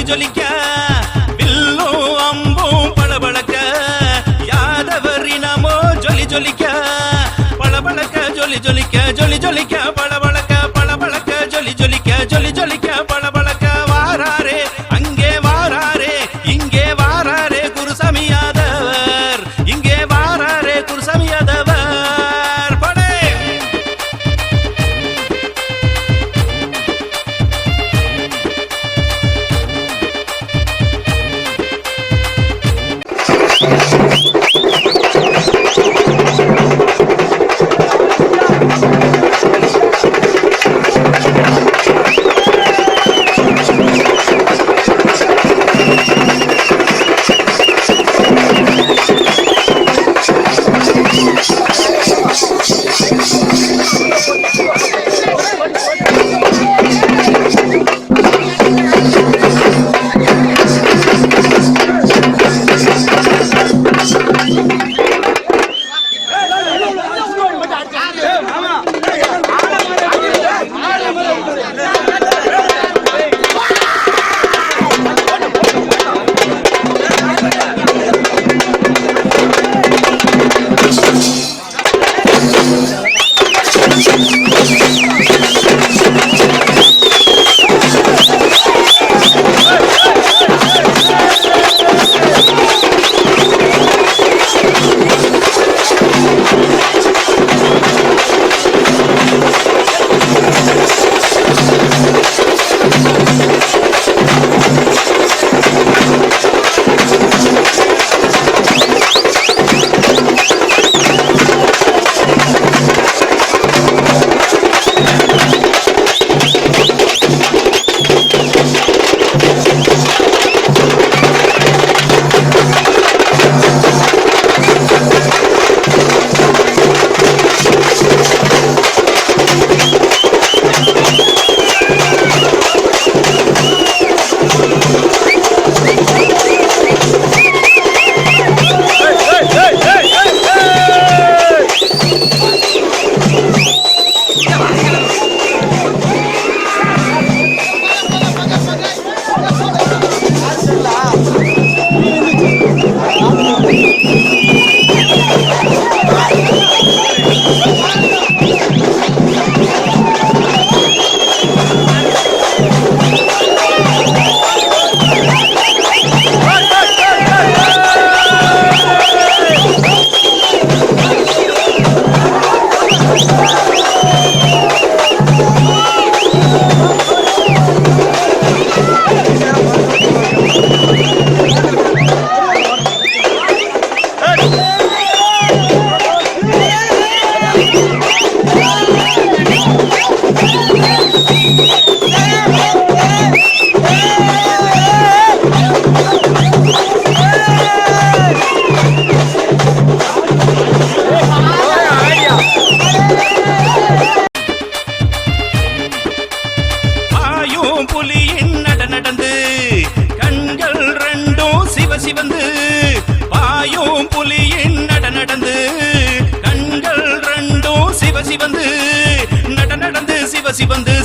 ஜொலி ஜொலிக்க வில்லும் அம்பும் பளபளக்க யாதவர் இனமோ ஜொலி ஜொலிக்க பளபளக்க ஜொலி ஜொலிக்க ஜொலி ஜொலிக்க பளபளக்க பளபளக்க ஜொலி ஜொலிக்க ஜொலி ஜொலிக்க பளபளக்க வாராரே அங்கே வாராரே இங்கே வாராரே குருசாமி யாதவர் இங்கே வாராரே குருசாமி யாதவர் படே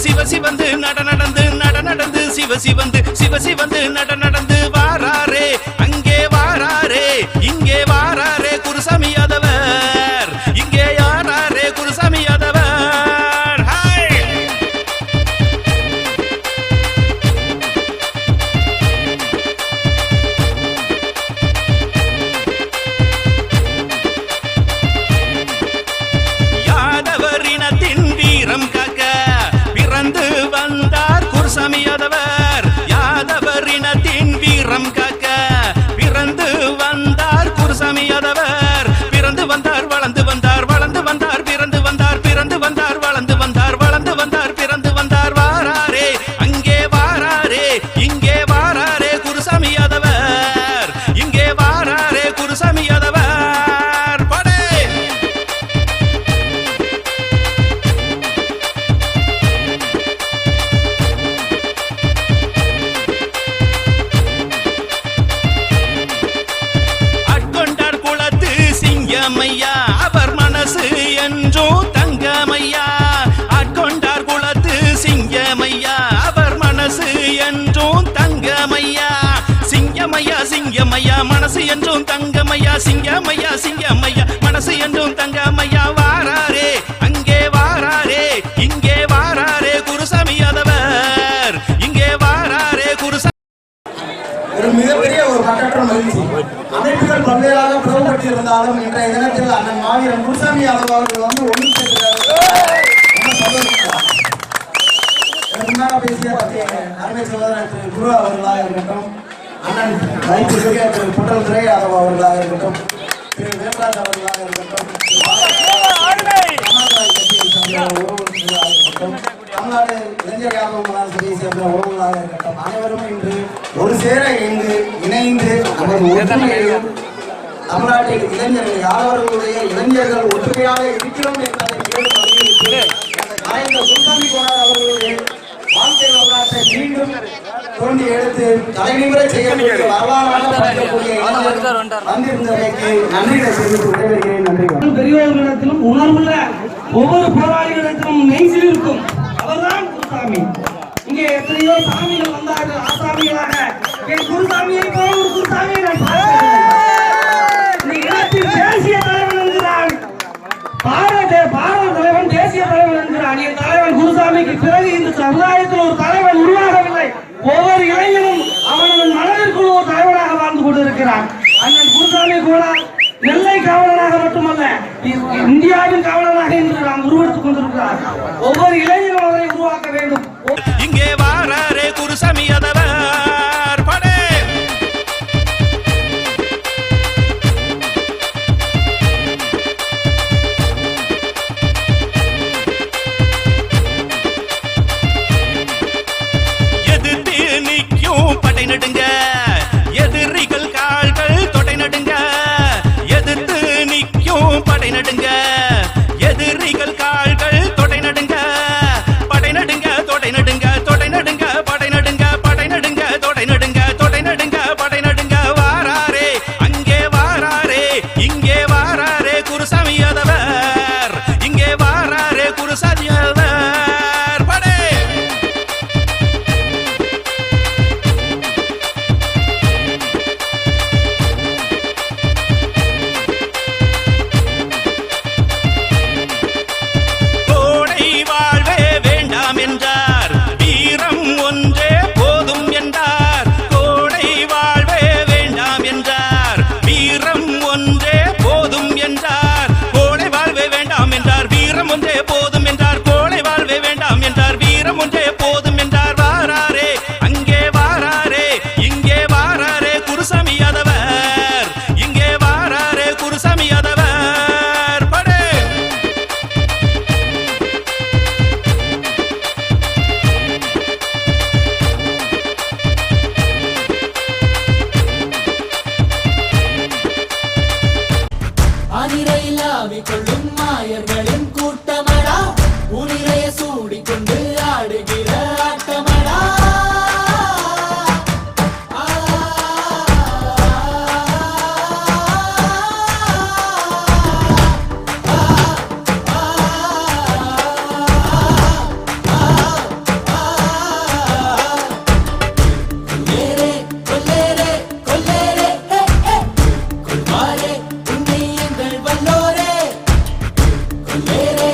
சிவசிவந்து நட நடந்து சிவசிவந்து நட நடந்து வாராரே அங்கே வாராரே இங்கே வாராரே குருசாமி யாதவர் இங்கே யாராரே குருசாமி யாதவர் யாதவர் இனத்தின் வீரம் காக்க பிறந்து வந்தார் குருசாமி யாதவர் யாதவர் இனத்தின் மனசு என்றும் தங்கமையா சிங்கமையா சிங்கமையா மனசு என்றும் தங்கமையா வாராரே அங்கே வாராரே இங்கே வாராரே குருசாமி யாதவர் இங்கே வாராரே குருசாமி. ஒரு மிகப்பெரிய ஒரு பட்டற்ற மகிழ்ச்சி. அமைப்புகள் பல்வேறாக பிளவுபட்டு இருந்தாலும் இன்றைய தினத்தில் அண்ணன் மாவீரன் குருசாமி யாதவ் அவர்கள் வந்து ஒன்று சேர்க்கிறார்கள். முன்னாக பேசிய அருமை சகோதரர் திரு குரு அவர்களாக இருக்கட்டும், அண்ணன் வைத்திய திரு புட்டல் துரை யாதவ் அவர்களாக இருக்கட்டும், திரு வேல்ராஜ் அவர்களாக இருக்கட்டும், தமிழ்நாடு இளைஞர் யாதவ சபையை சேர்ந்த உறவுகளாக இருக்கட்டும், அனைவரும் இன்று ஒரு சேர இணைந்து நமது ஒற்றுமையையும் தமிழ்நாட்டில் இளைஞர்கள் யாதவர்களுடைய இளைஞர்கள் ஒற்றுமையாக இருக்கிறோம் என்பதை குருசாமி கோனார் அவர்களுடைய வாழ்க்கை வரலாற்றை மீண்டும் தோண்டி எடுத்து தலைநிமிர செய்யக்கூடிய வரலாறாக பார்க்கக்கூடிய வந்திருந்தமைக்கு நன்றிகளை தெரிவித்து விடைபெறுகிறேன். நன்றி. பெரியவர்களிடத்திலும் உணர்வுள்ள ஒவ்வொரு போராளிகளிடத்திலும் நெஞ்சில் இருக்கும் அவர்தான் குருசாமி. இங்கே எத்தனையோ சாமிகள் வந்தார்கள் ஆசாமிகளாக. என் குருசாமியை போல ஒரு குருசாமியை நான் பார்த்ததில்லை. தேசிய தலைவன் என்கிறான், பாரத தலைவன் தேசிய தலைவன் என்கிறான். என் தலைவன் குருசாமிக்கு பிறகு இந்த சமுதாயத்தில் ஒரு தலைவன் உருவாகவில்லை. ஒவ்வொரு இளைஞனும் அவனது மனதிற்குள் ஒரு தலைவனாக வாழ்ந்து கொண்டிருக்கிறான். அண்ணன் குருசாமி கூட நெல்லை காவலனாக மட்டுமல்ல, இந்தியாவின் காவலனாக இன்று நாம் உருவெடுத்துக் கொண்டிருக்கிறார். ஒவ்வொரு இளைஞரும் அவரை உருவாக்க வேண்டும். இங்கே வாராரே குருசாமி யாதவர் படே. எதிர்த்து நிற்கும் படை நடுங்க, எதிரிகள் கால்கள் தொடை நடுங்க. எதிர்த்து நிற்கும் படை நடுங்க, எதிரிகள் கால்கள் தொடை நடுங்க. படை நடுங்க தொடை நடுங்க தொடை நடுங்க படை நடுங்க படை நடுங்க தொடை நடுங்க தொடை நடுங்க படை நடுங்க. வாராரே அங்கே வாராரே இங்கே வாராரே குருசாமி யாதவர் இங்கே வாராரே குருசாமி யாதவர் படே. கோடை வாழ்வே வேண்டாம் என்றார், வீரம் ஒன்றே போதும் என்றார். கோடை வாழ்வே வேண்டாம் என்றார், வீரம் ஒன்றே போதும் என்றார். கோடை வாழ்வே வேண்டாம் என்றார், வீரம் ஒன்றே போதும் என்றார். கோடை வாழ்வே வேண்டாம் என்றார், வீரம் ஒன்றே போதும் என்றார். வாராரே அங்கே வாராரே இங்கே வாராரே குருசாமி யாதவர் இங்கே வாராரே குருசாமி யாதவர் படே. அனிரையில் ஆவிக்கொள்ளும் மாயர்களின் கூட்டமடா, உனிரைய சூடிக்கொண்டு ஆடுகிற ஆட்டமடா. கொல்லேரே கொல்லேரே கொல்லேரே கொல்வாரே உன்னை எங்கள் வல்லோரே. கொல்லேரே